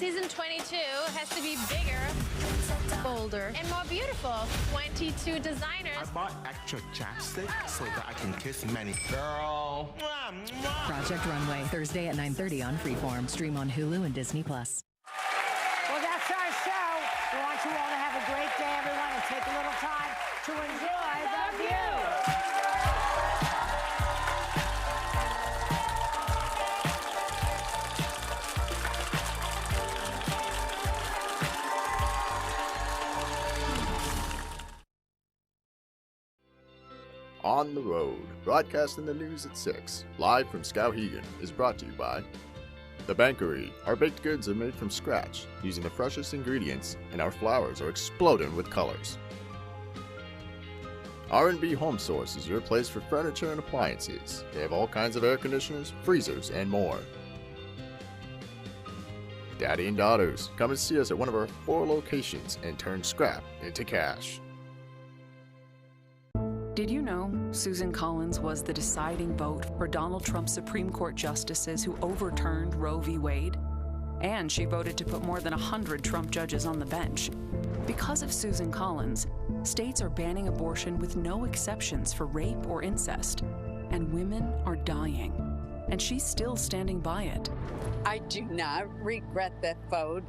Season 22 has to be bigger, bolder, and more beautiful. 22 designers. I bought extra chapstick so that I can kiss many. Girl. Project Runway, Thursday at 9:30 on Freeform. Stream on Hulu and Disney+. Well, that's our show. We want you all to have a great day, everyone, and take a little time to enjoy the view. On the Road, broadcasting the news at 6, live from Skowhegan, is brought to you by The Bankery. Our baked goods are made from scratch, using the freshest ingredients, and our flowers are exploding with colors. R&B Home Source is your place for furniture and appliances. They have all kinds of air conditioners, freezers, and more. Daddy and Daughters, come and see us at one of our 4 locations and turn scrap into cash. Did you know Susan Collins was the deciding vote for Donald Trump's Supreme Court justices who overturned Roe v. Wade? And she voted to put more than 100 Trump judges on the bench. Because of Susan Collins, states are banning abortion with no exceptions for rape or incest. And women are dying. And she's still standing by it. I do not regret that vote.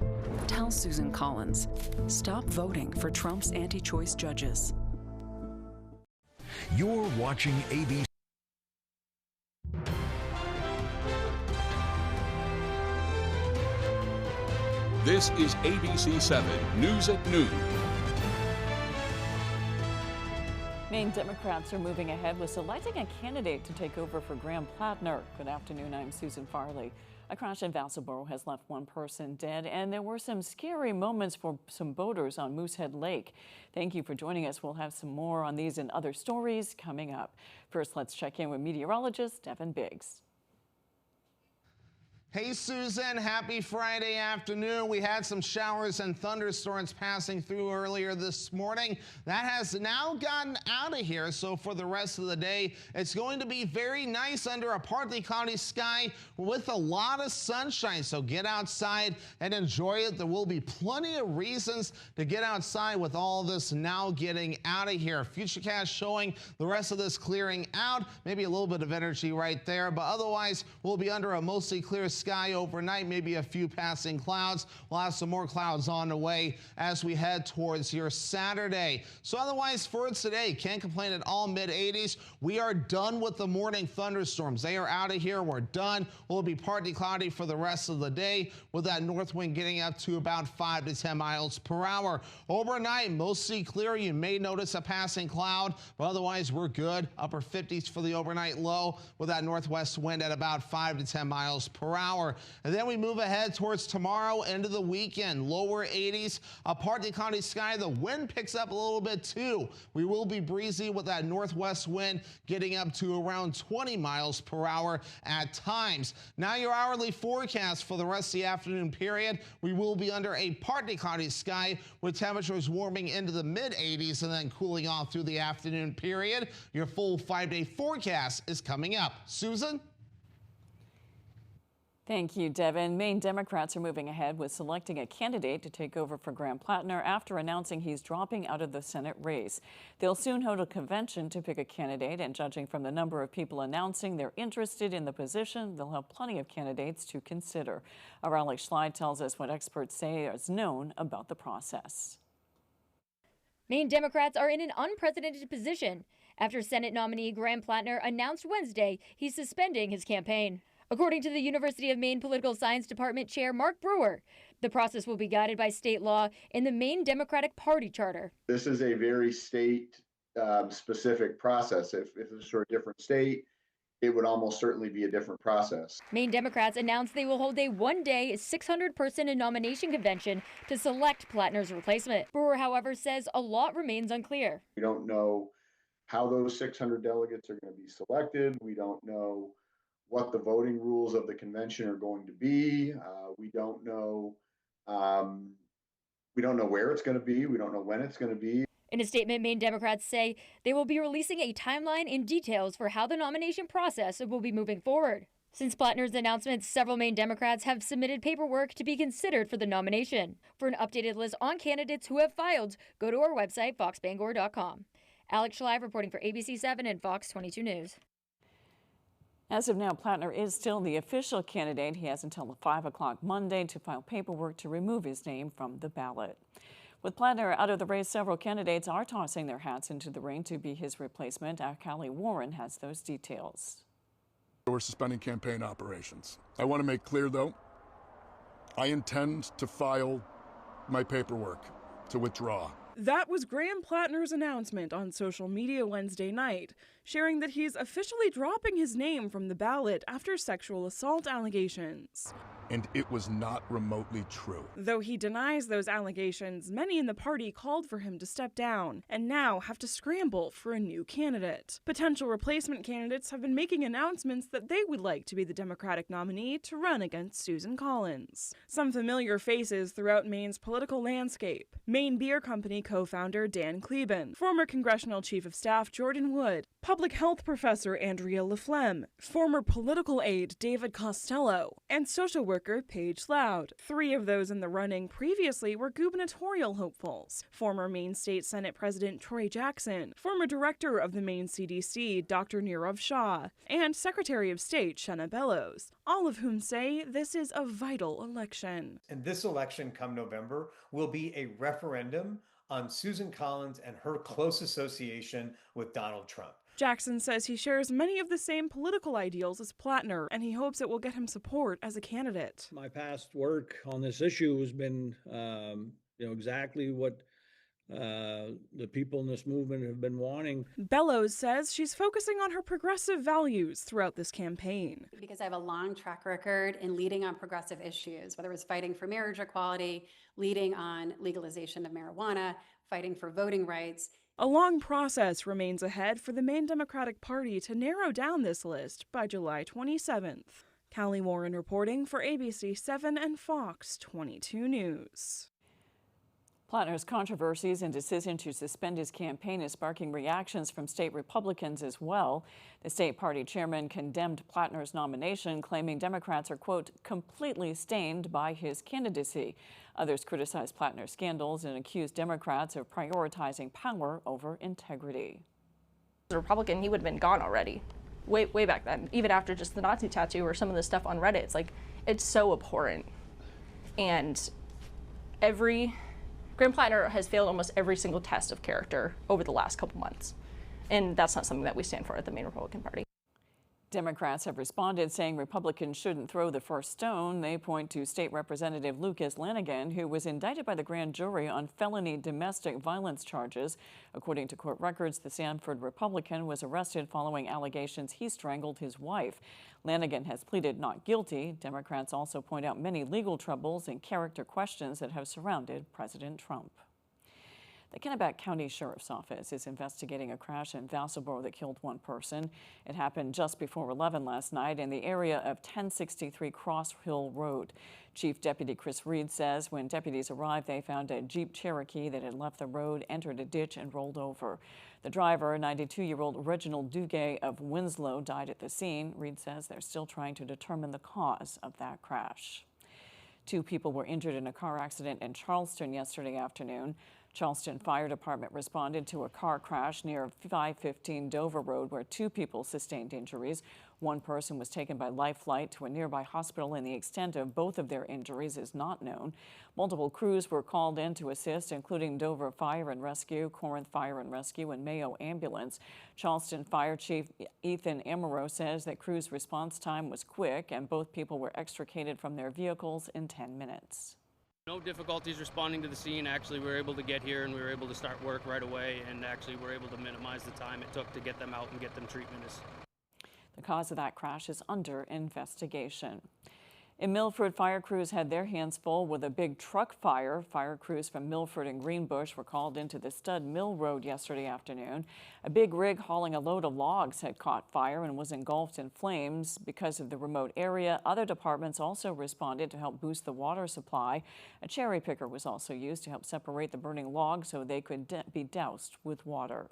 Tell Susan Collins, stop voting for Trump's anti-choice judges. You're watching ABC. This is ABC 7 News at Noon. Maine Democrats are moving ahead with selecting a candidate to take over for Graham Plattner. Good afternoon, I'm Susan Farley. A crash in Vassalboro has left 1 person dead, and there were some scary moments for some boaters on Moosehead Lake. Thank you for joining us. We'll have some more on these and other stories coming up. First, let's check in with meteorologist Devin Biggs. Hey, Susan, happy Friday afternoon. We had some showers and thunderstorms passing through earlier this morning. That has now gotten out of here, so for the rest of the day, it's going to be very nice under a partly cloudy sky with a lot of sunshine. So get outside and enjoy it. There will be plenty of reasons to get outside with all this now getting out of here. Futurecast showing the rest of this clearing out, maybe a little bit of energy right there, but otherwise we'll be under a mostly clear sky overnight, maybe a few passing clouds. We'll have some more clouds on the way as we head towards your Saturday. So otherwise for today, can't complain at all, mid-80s. We are done with the morning thunderstorms. They are out of here. We're done. We'll be partly cloudy for the rest of the day with that north wind getting up to about 5 to 10 miles per hour. Overnight, mostly clear. You may notice a passing cloud, but otherwise we're good. Upper 50s for the overnight low with that northwest wind at about 5 to 10 miles per hour. And then we move ahead towards tomorrow, into the weekend. Lower 80s, a partly cloudy sky. The wind picks up a little bit too. We will be breezy with that northwest wind getting up to around 20 miles per hour at times. Now your hourly forecast for the rest of the afternoon period. We will be under a partly cloudy sky with temperatures warming into the mid-80s and then cooling off through the afternoon period. Your full 5-day forecast is coming up. Susan? Thank you, Devin. Maine Democrats are moving ahead with selecting a candidate to take over for Graham Plattner after announcing he's dropping out of the Senate race. They'll soon hold a convention to pick a candidate, and judging from the number of people announcing they're interested in the position, they'll have plenty of candidates to consider. Our Alex Schley tells us what experts say is known about the process. Maine Democrats are in an unprecedented position after Senate nominee Graham Plattner announced Wednesday he's suspending his campaign. According to the University of Maine Political Science Department Chair Mark Brewer, the process will be guided by state law and the Maine Democratic Party charter. This is a very state-specific process. If this were a different state, it would almost certainly be a different process. Maine Democrats announced they will hold a one-day, 600-person nomination convention to select Plattner's replacement. Brewer, however, says a lot remains unclear. We don't know how those 600 delegates are going to be selected. We don't know what the voting rules of the convention are going to be. We don't know where it's going to be. We don't know when it's going to be. In a statement, Maine Democrats say they will be releasing a timeline and details for how the nomination process will be moving forward. Since Plattner's announcement, several Maine Democrats have submitted paperwork to be considered for the nomination. For an updated list on candidates who have filed, go to our website, foxbangor.com. Alex Schleiv reporting for ABC7 and Fox 22 News. As of now, Plattner is still the official candidate. He has until 5 o'clock Monday to file paperwork to remove his name from the ballot. With Plattner out of the race, several candidates are tossing their hats into the ring to be his replacement. Callie Warren has those details. We're suspending campaign operations. I want to make clear, though, I intend to file my paperwork to withdraw. That was Graham Plattner's announcement on social media Wednesday night, sharing that he's officially dropping his name from the ballot after sexual assault allegations. And it was not remotely true. Though he denies those allegations, many in the party called for him to step down and now have to scramble for a new candidate. Potential replacement candidates have been making announcements that they would like to be the Democratic nominee to run against Susan Collins. Some familiar faces throughout Maine's political landscape: Maine Beer Company co-founder Dan Kleben, former Congressional Chief of Staff Jordan Wood, public health professor Andrea Laflemme, former political aide David Costello, and social worker Paige Loud. Three of those in the running previously were gubernatorial hopefuls: former Maine State Senate President Troy Jackson, former director of the Maine CDC Dr. Nirav Shah, and Secretary of State Shenna Bellows, all of whom say this is a vital election. And this election come November will be a referendum on Susan Collins and her close association with Donald Trump. Jackson says he shares many of the same political ideals as Plattner, and he hopes it will get him support as a candidate. My past work on this issue has been, exactly what the people in this movement have been wanting. Bellows says she's focusing on her progressive values throughout this campaign. Because I have a long track record in leading on progressive issues, whether it was fighting for marriage equality, leading on legalization of marijuana, fighting for voting rights. A long process remains ahead for the Maine Democratic Party to narrow down this list by July 27th. Callie Warren reporting for ABC7 and Fox 22 News. Plattner's controversies and decision to suspend his campaign is sparking reactions from state Republicans as well. The state party chairman condemned Plattner's nomination, claiming Democrats are, quote, completely stained by his candidacy. Others criticized Plattner's scandals and accused Democrats of prioritizing power over integrity. As a Republican, he would have been gone already, way back then, even after just the Nazi tattoo or some of the stuff on Reddit. It's so abhorrent. And Graham Plattner has failed almost every single test of character over the last couple months. And that's not something that we stand for at the Maine Republican Party. Democrats have responded, saying Republicans shouldn't throw the first stone. They point to State Representative Lucas Lanigan, who was indicted by the grand jury on felony domestic violence charges. According to court records, the Sanford Republican was arrested following allegations he strangled his wife. Lanigan has pleaded not guilty. Democrats also point out many legal troubles and character questions that have surrounded President Trump. The Kennebec County Sheriff's Office is investigating a crash in Vassalboro that killed one person. It happened just before 11 last night in the area of 1063 Cross Hill Road. Chief Deputy Chris Reed says when deputies arrived, they found a Jeep Cherokee that had left the road, entered a ditch, and rolled over. The driver, 92-year-old Reginald Duguay of Winslow, died at the scene. Reed says they're still trying to determine the cause of that crash. 2 people were injured in a car accident in Charleston yesterday afternoon. Charleston Fire Department responded to a car crash near 515 Dover Road where 2 people sustained injuries. One person was taken by life flight to a nearby hospital, and the extent of both of their injuries is not known. Multiple crews were called in to assist, including Dover Fire and Rescue, Corinth Fire and Rescue, and Mayo Ambulance. Charleston Fire Chief Ethan Amaro says that crews' response time was quick and both people were extricated from their vehicles in 10 minutes. No difficulties responding to the scene. Actually, we were able to get here and we were able to start work right away, and actually we're able to minimize the time it took to get them out and get them treatment. The cause of that crash is under investigation. In Milford, fire crews had their hands full with a big truck fire. Fire crews from Milford and Greenbush were called into the Stud Mill Road yesterday afternoon. A big rig hauling a load of logs had caught fire and was engulfed in flames. Because of the remote area, other departments also responded to help boost the water supply. A cherry picker was also used to help separate the burning logs so they could be doused with water.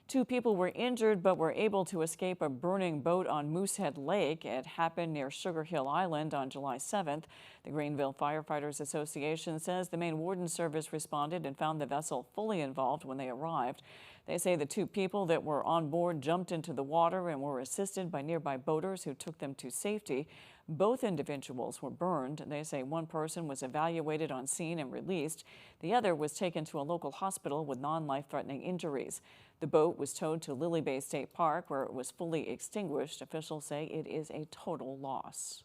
2 people were injured but were able to escape a burning boat on Moosehead Lake. It happened near Sugar Hill Island on July 7th. The Greenville Firefighters Association says the Maine Warden Service responded and found the vessel fully involved when they arrived. They say the 2 people that were on board jumped into the water and were assisted by nearby boaters who took them to safety. Both individuals were burned. They say one person was evaluated on scene and released. The other was taken to a local hospital with non-life-threatening injuries. The boat was towed to Lily Bay State Park, where it was fully extinguished. Officials say it is a total loss.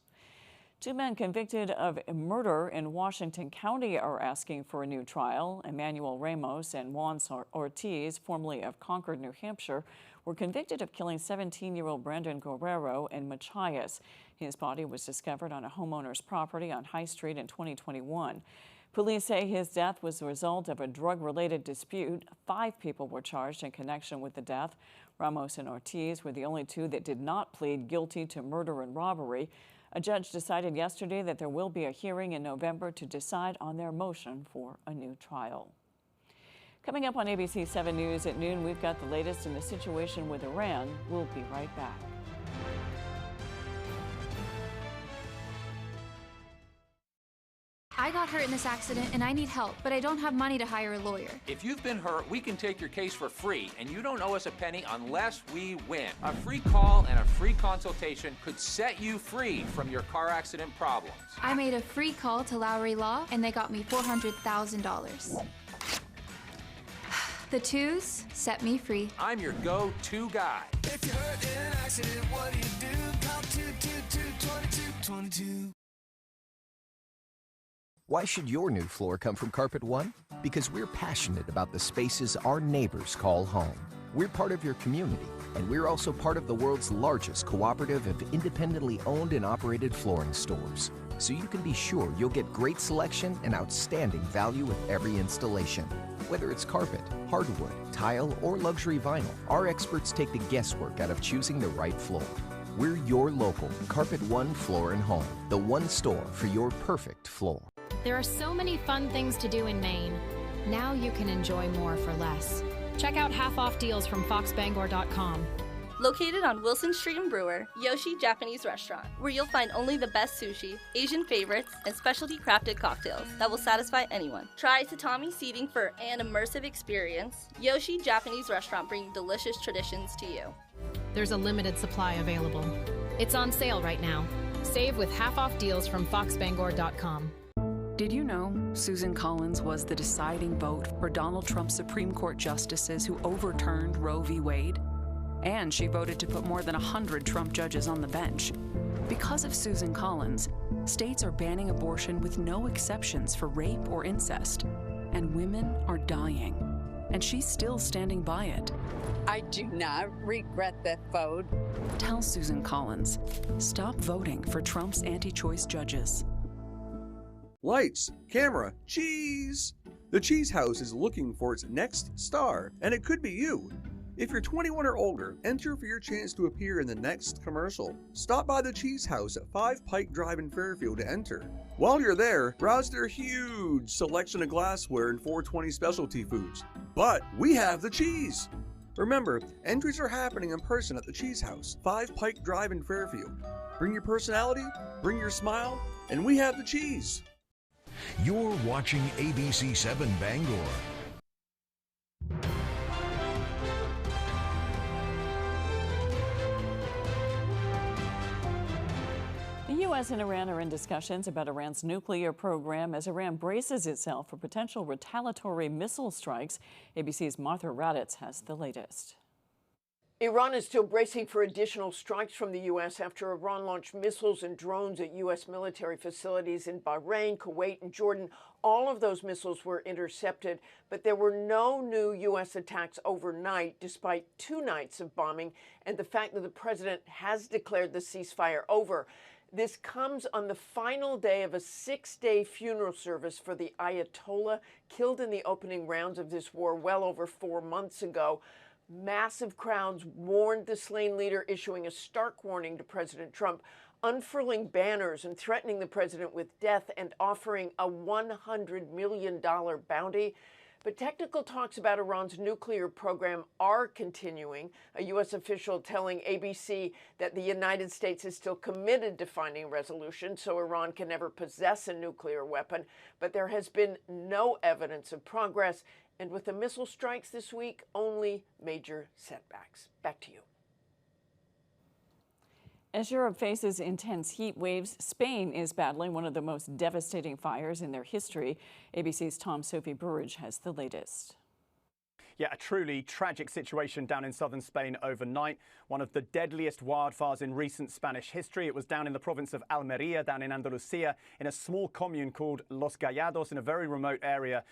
2 men convicted of murder in Washington County are asking for a new trial. Emmanuel Ramos and Juan Ortiz, formerly of Concord, New Hampshire, were convicted of killing 17-year-old Brandon Guerrero in Machias. His body was discovered on a homeowner's property on High Street in 2021. Police say his death was the result of a drug-related dispute. 5 people were charged in connection with the death. Ramos and Ortiz were the only 2 that did not plead guilty to murder and robbery. A judge decided yesterday that there will be a hearing in November to decide on their motion for a new trial. Coming up on ABC 7 News at noon, we've got the latest in the situation with Iran. We'll be right back. I got hurt in this accident and I need help, but I don't have money to hire a lawyer. If you've been hurt, we can take your case for free, and you don't owe us a penny unless we win. A free call and a free consultation could set you free from your car accident problems. I made a free call to Lowry Law and they got me $400,000. The twos set me free. I'm your go-to guy. If you're hurt in an accident, what do? Call 222-2222. Why should your new floor come from Carpet One? Because we're passionate about the spaces our neighbors call home. We're part of your community, and we're also part of the world's largest cooperative of independently owned and operated flooring stores. So you can be sure you'll get great selection and outstanding value with every installation. Whether it's carpet, hardwood, tile, or luxury vinyl, our experts take the guesswork out of choosing the right floor. We're your local Carpet One Floor and Home, the one store for your perfect floor. There are so many fun things to do in Maine. Now you can enjoy more for less. Check out half-off deals from foxbangor.com. Located on Wilson Street in Brewer, Yoshi Japanese Restaurant, where you'll find only the best sushi, Asian favorites, and specialty crafted cocktails that will satisfy anyone. Try tatami seating for an immersive experience. Yoshi Japanese Restaurant, bringing delicious traditions to you. There's a limited supply available. It's on sale right now. Save with half-off deals from foxbangor.com. Did you know Susan Collins was the deciding vote for Donald Trump's Supreme Court justices who overturned Roe v. Wade? And she voted to put more than 100 Trump judges on the bench. Because of Susan Collins, states are banning abortion with no exceptions for rape or incest. And women are dying. And she's still standing by it. I do not regret that vote. Tell Susan Collins, stop voting for Trump's anti-choice judges. Lights, camera, cheese! The Cheese House is looking for its next star, and it could be you. If you're 21 or older, enter for your chance to appear in the next commercial. Stop by the Cheese House at 5 Pike Drive in Fairfield to enter. While you're there, browse their huge selection of glassware and 420 specialty foods. But we have the cheese! Remember, entries are happening in person at the Cheese House, 5 Pike Drive in Fairfield. Bring your personality, bring your smile, and we have the cheese. You're watching ABC 7 Bangor. The U.S. and Iran are in discussions about Iran's nuclear program as Iran braces itself for potential retaliatory missile strikes. ABC's Martha Raddatz has the latest. Iran is still bracing for additional strikes from the U.S. after Iran launched missiles and drones at U.S. military facilities in Bahrain, Kuwait, and Jordan. All of those missiles were intercepted, but there were no new U.S. attacks overnight, despite 2 nights of bombing and the fact that the president has declared the ceasefire over. This comes on the final day of a 6-day funeral service for the Ayatollah killed in the opening rounds of this war well over 4 months ago. Massive crowds mourned the slain leader, issuing a stark warning to President Trump, unfurling banners and threatening the president with death and offering a $100 million bounty. But technical talks about Iran's nuclear program are continuing. A U.S. official telling ABC that the United States is still committed to finding a resolution so Iran can never possess a nuclear weapon. But there has been no evidence of progress. And with the missile strikes this week, only major setbacks. Back to you. As Europe faces intense heat waves, Spain is battling one of the most devastating fires in their history. ABC's Tom Sophie Burridge has the latest. Yeah, a truly tragic situation down in southern Spain overnight. One of the deadliest wildfires in recent Spanish history. It was down in the province of Almería, down in Andalusia, in a small commune called Los Gallados, in a very remote area.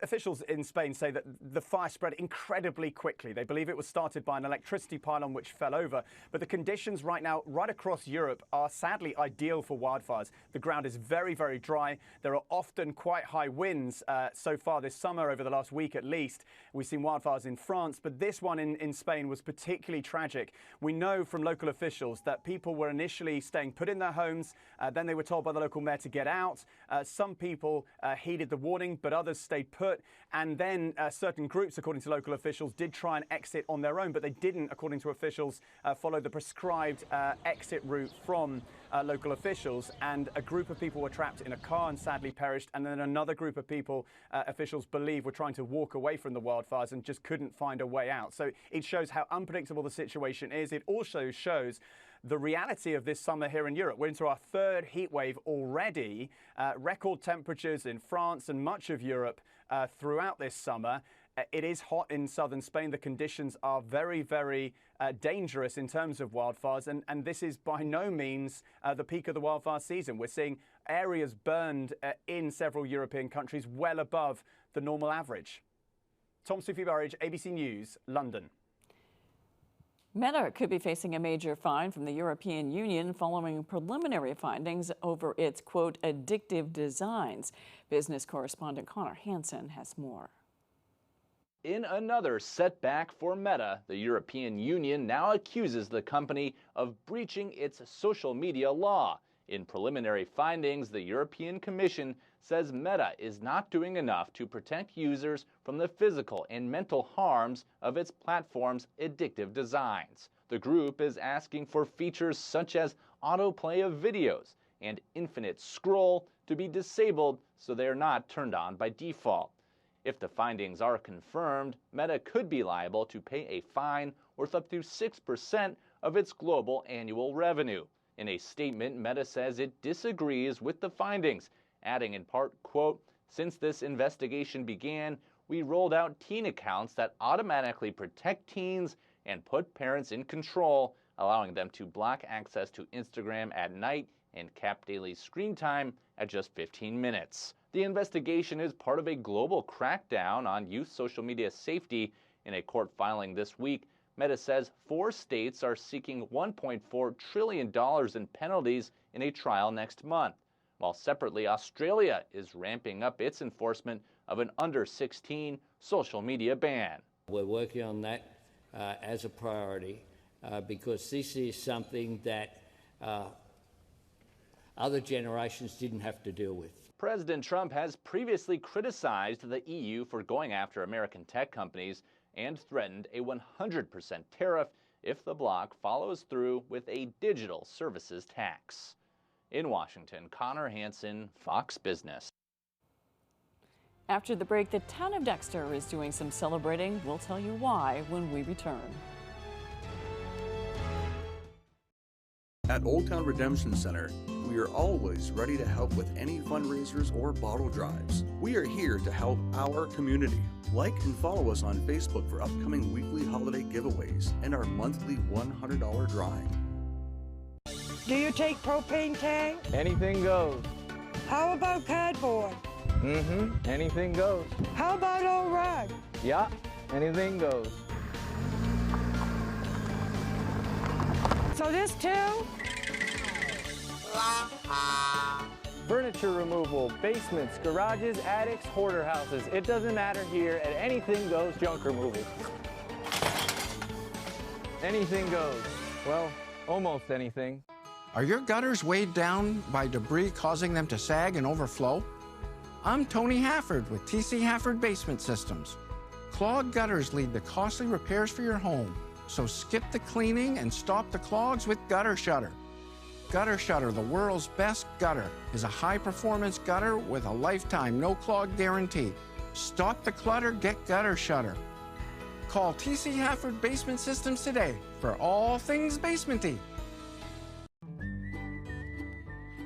Officials in Spain say that the fire spread incredibly quickly. They believe it was started by an electricity pylon which fell over. But the conditions right now, right across Europe, are sadly ideal for wildfires. The ground is very, very dry. There are often quite high winds so far this summer, over the last week at least. We've seen wildfires in France, but this one in Spain was particularly tragic. We know from local officials that people were initially staying put in their homes. Then they were told by the local mayor to get out. Some people heeded the warning, but others stayed put. And then certain groups, according to local officials, did try and exit on their own, but they didn't, according to officials, follow the prescribed exit route from local officials. And a group of people were trapped in a car and sadly perished. And then another group of people, officials believe, were trying to walk away from the wildfires and just couldn't find a way out. So it shows how unpredictable the situation is. It also shows the reality of this summer here in Europe. We're into our third heat wave already. Record temperatures in France and much of Europe throughout this summer. It is hot in southern Spain. The conditions are very, very dangerous in terms of wildfires. And this is by no means the peak of the wildfire season. We're seeing areas burned in several European countries well above the normal average. Tom Sophie Burridge, ABC News, London. Meta could be facing a major fine from the European Union following preliminary findings over its, quote, addictive designs. Business correspondent Connor Hansen has more. In another setback for Meta, the European Union now accuses the company of breaching its social media law. In preliminary findings, the European Commission says Meta is not doing enough to protect users from the physical and mental harms of its platform's addictive designs. The group is asking for features such as autoplay of videos and infinite scroll to be disabled so they are not turned on by default. If the findings are confirmed, Meta could be liable to pay a fine worth up to 6% of its global annual revenue. In a statement, Meta says it disagrees with the findings, adding in part, quote, "Since this investigation began, we rolled out teen accounts that automatically protect teens and put parents in control, allowing them to block access to Instagram at night and cap daily screen time at just 15 minutes. The investigation is part of a global crackdown on youth social media safety. In a court filing this week, Meta says 4 states are seeking $1.4 trillion in penalties in a trial next month, while separately Australia is ramping up its enforcement of an under-16 social media ban. We're working on that as a priority because this is something that other generations didn't have to deal with. President Trump has previously criticized the EU for going after American tech companies and threatened a 100% tariff if the bloc follows through with a digital services tax. In Washington, Connor Hansen, Fox Business. After the break, the town of Dexter is doing some celebrating. We'll tell you why when we return. At Old Town Redemption Center, we are always ready to help with any fundraisers or bottle drives. We are here to help our community. Like and follow us on Facebook for upcoming weekly holiday giveaways and our monthly $100 drawing. Do you take propane tank? Anything goes. How about cardboard? Anything goes. How about old rug? Yeah, anything goes. So this too? Furniture removal, basements, garages, attics, hoarder houses. It doesn't matter here at Anything Goes Junk Removal. Anything goes. Well, almost anything. Are your gutters weighed down by debris causing them to sag and overflow? I'm Tony Hafford with TC Hafford Basement Systems. Clogged gutters lead to costly repairs for your home, so skip the cleaning and stop the clogs with Gutter Shutter. Gutter Shutter, the world's best gutter, is a high-performance gutter with a lifetime no-clog guarantee. Stop the clutter, get Gutter Shutter. Call TC Hafford Basement Systems today for all things basementy.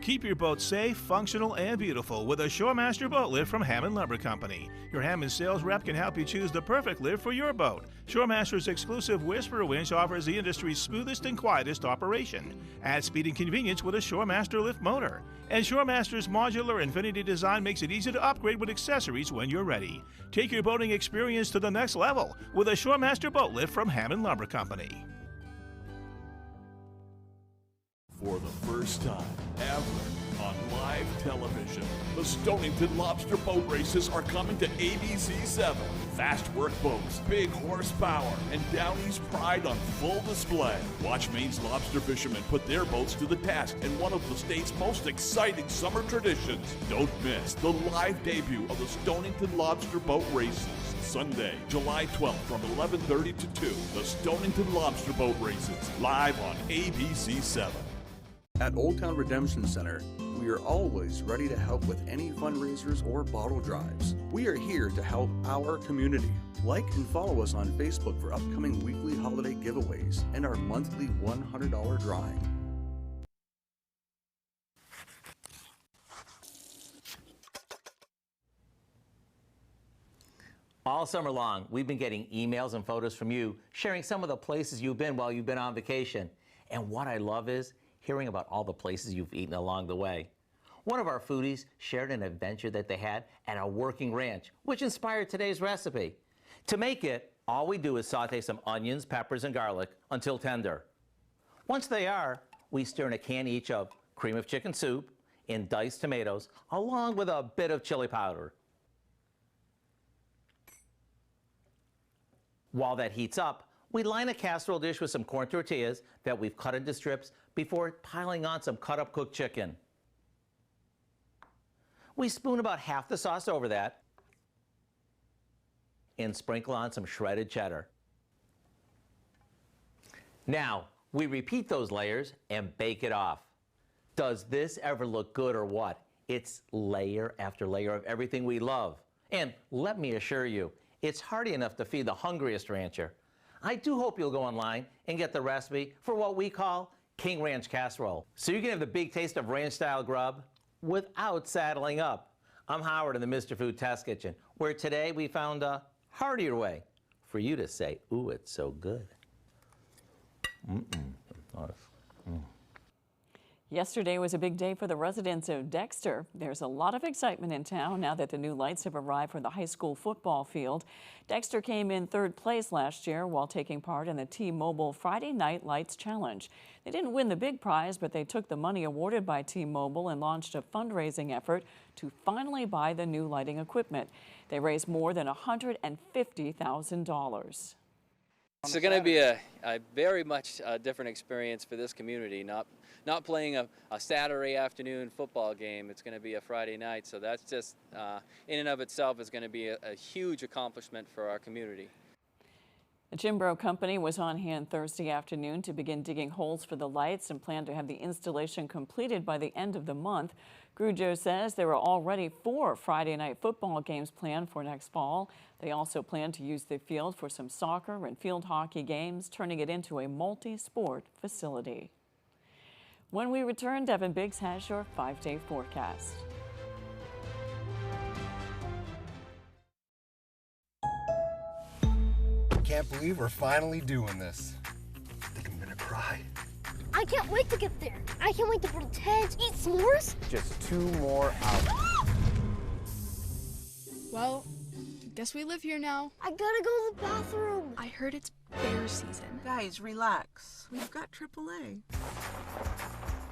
Keep your boat safe, functional, and beautiful with a Shoremaster boat lift from Hammond Lumber Company. Your Hammond sales rep can help you choose the perfect lift for your boat. Shoremaster's exclusive Whisper winch offers the industry's smoothest and quietest operation. Add speed and convenience with a Shoremaster lift motor. And Shoremaster's modular Infinity design makes it easy to upgrade with accessories when you're ready. Take your boating experience to the next level with a Shoremaster boat lift from Hammond Lumber Company. For the first time ever on live television, the Stonington Lobster Boat Races are coming to ABC7. Fast work boats, big horsepower, and Downey's pride on full display. Watch Maine's lobster fishermen put their boats to the task in one of the state's most exciting summer traditions. Don't miss the live debut of the Stonington Lobster Boat Races. Sunday, July 12th from 11:30 to 2. The Stonington Lobster Boat Races, live on ABC7. At Old Town Redemption Center, we are always ready to help with any fundraisers or bottle drives. We are here to help our community. Like and follow us on Facebook for upcoming weekly holiday giveaways and our monthly $100 drawing. All summer long, we've been getting emails and photos from you, sharing some of the places you've been while you've been on vacation. And what I love is hearing about all the places you've eaten along the way. One of our foodies shared an adventure that they had at a working ranch, which inspired today's recipe. To make it, all we do is saute some onions, peppers, and garlic until tender. Once they are, we stir in a can each of cream of chicken soup and diced tomatoes, along with a bit of chili powder. While that heats up, we line a casserole dish with some corn tortillas that we've cut into strips before piling on some cut-up cooked chicken. We spoon about half the sauce over that and sprinkle on some shredded cheddar. Now, we repeat those layers and bake it off. Does this ever look good or what? It's layer after layer of everything we love. And let me assure you, it's hearty enough to feed the hungriest rancher. I do hope you'll go online and get the recipe for what we call King Ranch Casserole, so you can have the big taste of ranch-style grub without saddling up. I'm Howard in the Mr. Food Test Kitchen, where today we found a heartier way for you to say, ooh, it's so good. Yesterday was a big day for the residents of Dexter. There's a lot of excitement in town now that the new lights have arrived for the high school football field. Dexter came in third place last year while taking part in the T-Mobile Friday Night Lights Challenge. They didn't win the big prize, but they took the money awarded by T-Mobile and launched a fundraising effort to finally buy the new lighting equipment. They raised more than $150,000. It's going to be a very much different experience for this community, not playing a Saturday afternoon football game. It's going to be a Friday night, so that's just in and of itself is going to be a huge accomplishment for our community. The Jimbro Company was on hand Thursday afternoon to begin digging holes for the lights and plan to have the installation completed by the end of the month. Grujo says there are already 4 Friday night football games planned for next fall. They also plan to use the field for some soccer and field hockey games, turning it into a multi-sport facility. When we return, Devin Biggs has your 5-day forecast. Can't believe we're finally doing this. I think I'm gonna cry. I can't wait to get there. I can't wait to build tents, eat s'mores. Just 2 more hours. Well, guess we live here now. I gotta go to the bathroom. I heard it's bear season. Guys, relax. We've got AAA.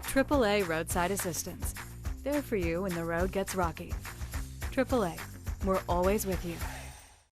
AAA Roadside Assistance. There for you when the road gets rocky. AAA, we're always with you.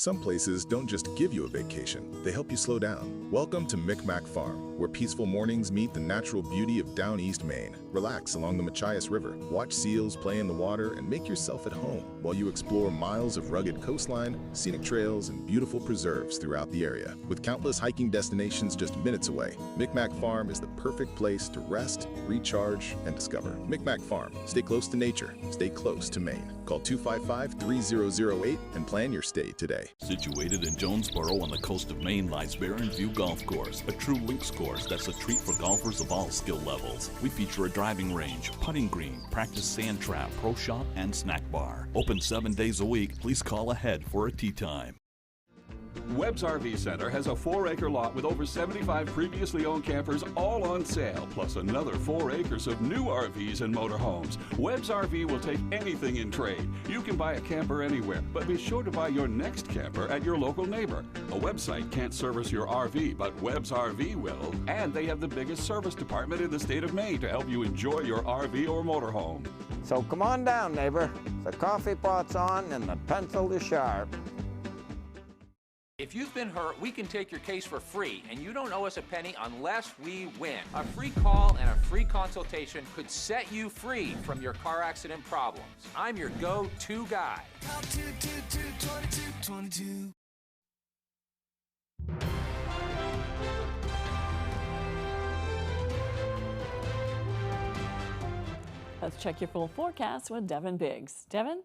Some places don't just give you a vacation, they help you slow down. Welcome to Micmac Farm, where peaceful mornings meet the natural beauty of down east Maine. Relax along the Machias River, watch seals play in the water, and make yourself at home while you explore miles of rugged coastline, scenic trails, and beautiful preserves throughout the area. With countless hiking destinations just minutes away, Micmac Farm is the perfect place to rest, recharge, and discover. Micmac Farm. Stay close to nature. Stay close to Maine. Call 255-3008 and plan your stay today. Situated in Jonesboro on the coast of Maine lies Barren View Golf Course, a true links course that's a treat for golfers of all skill levels. We feature a driving range, putting green, practice sand trap, pro shop, and snack bar. Open 7 days a week. Please call ahead for a tee time. Webb's RV Center has a 4-acre lot with over 75 previously owned campers all on sale, plus another 4 acres of new RVs and motorhomes. Webb's RV will take anything in trade. You can buy a camper anywhere, but be sure to buy your next camper at your local neighbor. A website can't service your RV, but Webb's RV will, and they have the biggest service department in the state of Maine to help you enjoy your RV or motorhome. So come on down, neighbor. The coffee pot's on and the pencil is sharp. If you've been hurt, we can take your case for free, and you don't owe us a penny unless we win. A free call and a free consultation could set you free from your car accident problems. I'm your go-to guy. Call 222-2222. Let's check your full forecast with Devin Biggs. Devin?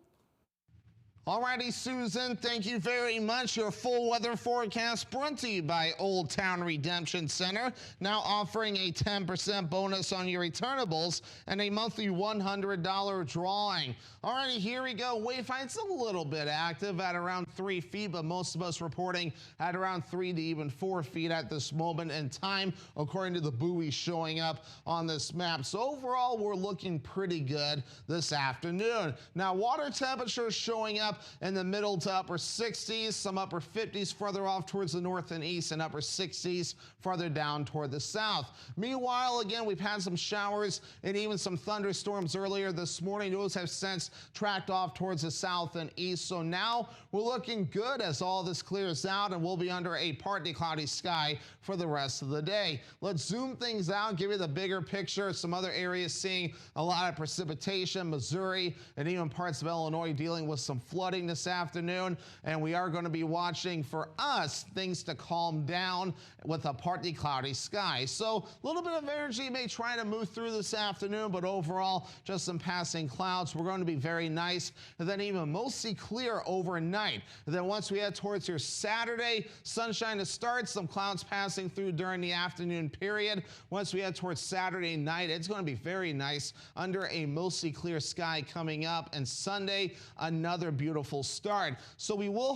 Alrighty, Susan, thank you very much. Your full weather forecast brought to you by Old Town Redemption Center, now offering a 10% bonus on your returnables and a monthly $100 drawing. Alrighty, here we go. Wayfind's a little bit active at around 3 feet, but most of us reporting at around 3 to even 4 feet at this moment in time, according to the buoy showing up on this map. So overall, we're looking pretty good this afternoon. Now, water temperature showing up in the middle to upper 60s, some upper 50s further off towards the north and east, and upper 60s farther down toward the south. Meanwhile, again, we've had some showers and even some thunderstorms earlier this morning. Those have since tracked off towards the south and east. So now we're looking good as all this clears out, and we'll be under a partly cloudy sky for the rest of the day. Let's zoom things out, give you the bigger picture. Some other areas seeing a lot of precipitation, Missouri and even parts of Illinois dealing with some flooding this afternoon, and we are going to be watching for us things to calm down with a partly cloudy sky. So a little bit of energy may try to move through this afternoon, but overall just some passing clouds. We're going to be very nice, and then even mostly clear overnight. And then once we head towards your Saturday, sunshine to start, some clouds passing through during the afternoon period. Once we head towards Saturday night, it's going to be very nice under a mostly clear sky coming up, and Sunday another beautiful start. So we will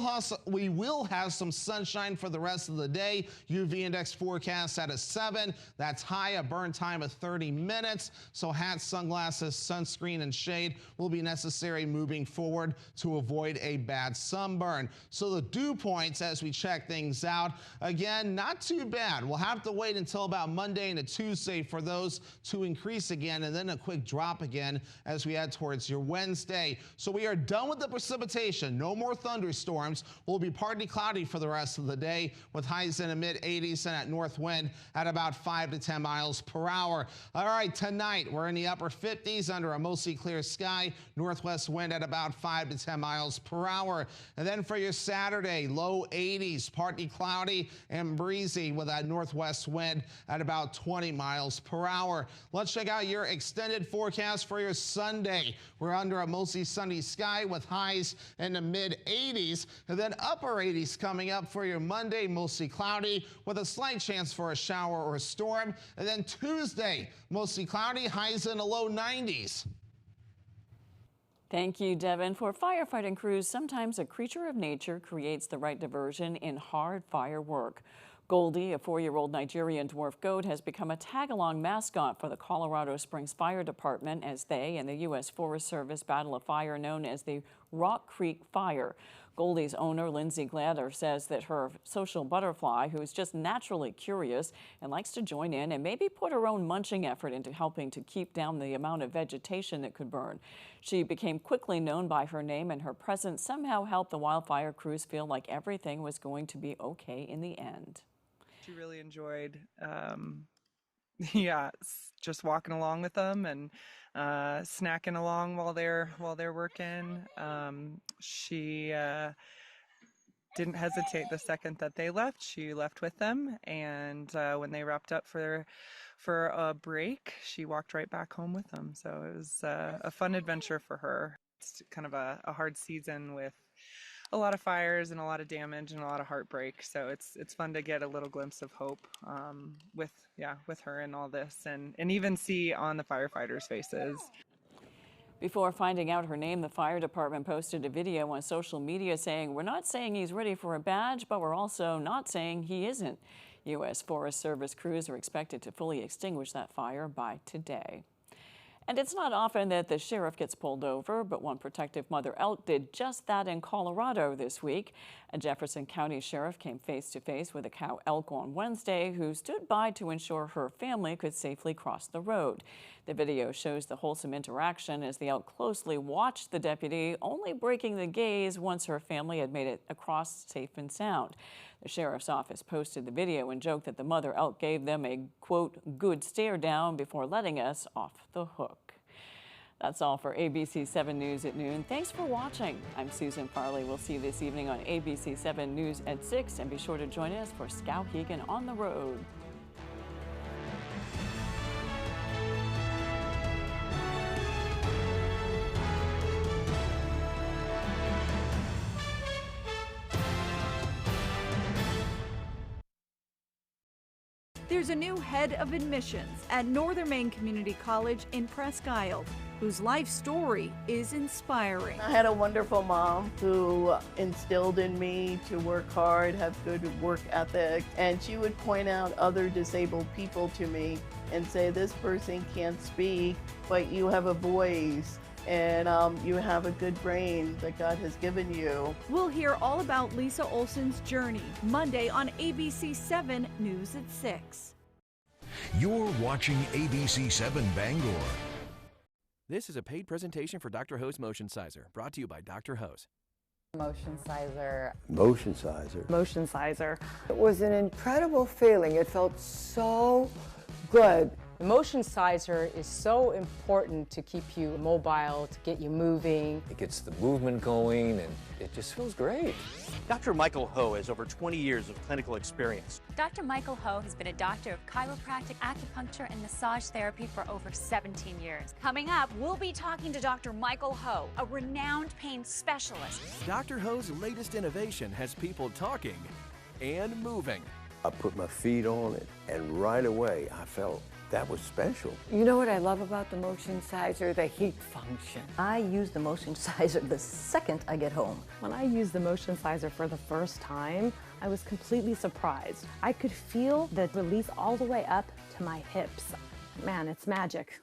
have some sunshine for the rest of the day. UV index forecast at a 7. That's high, a burn time of 30 minutes. So hats, sunglasses, sunscreen, and shade will be necessary moving forward to avoid a bad sunburn. So the dew points as we check things out, again, not too bad. We'll have to wait until about Monday and Tuesday for those to increase again, and then a quick drop again as we head towards your Wednesday. So we are done with the precipitation. No more thunderstorms. We'll be partly cloudy for the rest of the day with highs in the mid-80s and at north wind at about 5 to 10 miles per hour. All right, tonight we're in the upper 50s under a mostly clear sky. Northwest wind at about 5 to 10 miles per hour. And then for your Saturday, low 80s, partly cloudy and breezy with that northwest wind at about 20 miles per hour. Let's check out your extended forecast for your Sunday. We're under a mostly sunny sky with highs in the mid-80s, and then upper 80s coming up for your Monday, mostly cloudy with a slight chance for a shower or a storm. And then Tuesday, mostly cloudy, highs in the low 90s. Thank you, Devin. For firefighting crews, sometimes a creature of nature creates the right diversion in hard fire work. Goldie, a 4-year-old Nigerian dwarf goat, has become a tag-along mascot for the Colorado Springs Fire Department as they and the U.S. Forest Service battle a fire known as the Rock Creek Fire. Goldie's owner, Lindsay Glatter, says that her social butterfly, who is just naturally curious and likes to join in and maybe put her own munching effort into helping to keep down the amount of vegetation that could burn. She became quickly known by her name, and her presence somehow helped the wildfire crews feel like everything was going to be okay in the end. She really enjoyed yeah, just walking along with them and snacking along while they're working. She didn't hesitate the second that they left. She left with them, and when they wrapped up for a break, she walked right back home with them. So it was a fun adventure for her. It's kind of a hard season with a lot of fires and a lot of damage and a lot of heartbreak. So it's fun to get a little glimpse of hope with her and all this, and even see on the firefighters' faces. Before finding out her name, the fire department posted a video on social media saying, "We're not saying he's ready for a badge, but we're also not saying he isn't." U.S. Forest Service crews are expected to fully extinguish that fire by today. And it's not often that the sheriff gets pulled over, but one protective mother elk did just that in Colorado this week. A Jefferson County sheriff came face-to-face with a cow elk on Wednesday who stood by to ensure her family could safely cross the road. The video shows the wholesome interaction as the elk closely watched the deputy, only breaking the gaze once her family had made it across safe and sound. The sheriff's office posted the video and joked that the mother elk gave them a, quote, good stare down before letting us off the hook. That's all for ABC 7 News at noon. Thanks for watching. I'm Susan Farley. We'll see you this evening on ABC 7 News at 6, and be sure to join us for Skowhegan on the Road. There's a new head of admissions at Northern Maine Community College in Presque Isle, whose life story is inspiring. I had a wonderful mom who instilled in me to work hard, have good work ethic, and she would point out other disabled people to me and say, this person can't speak, but you have a voice. And you have a good brain that God has given you. We'll hear all about Lisa Olson's journey Monday on ABC 7 News at 6. You're watching ABC 7 Bangor. This is a paid presentation for Dr. Ho's Motion Sizer, brought to you by Dr. Ho's. Motion Sizer. Motion Sizer. Motion Sizer. It was an incredible feeling. It felt so good. The Motion Sizer is so important to keep you mobile, to get you moving. It gets the movement going, and it just feels great. Dr. Michael Ho has over 20 years of clinical experience. Dr. Michael Ho has been a doctor of chiropractic, acupuncture, and massage therapy for over 17 years. Coming up, we'll be talking to Dr. Michael Ho, a renowned pain specialist. Dr. Ho's latest innovation has people talking and moving. I put my feet on it, and right away I felt that was special. You know what I love about the Motion Sizer? The heat function. I use the Motion Sizer the second I get home. When I used the Motion Sizer for the first time, I was completely surprised. I could feel the release all the way up to my hips. Man, it's magic.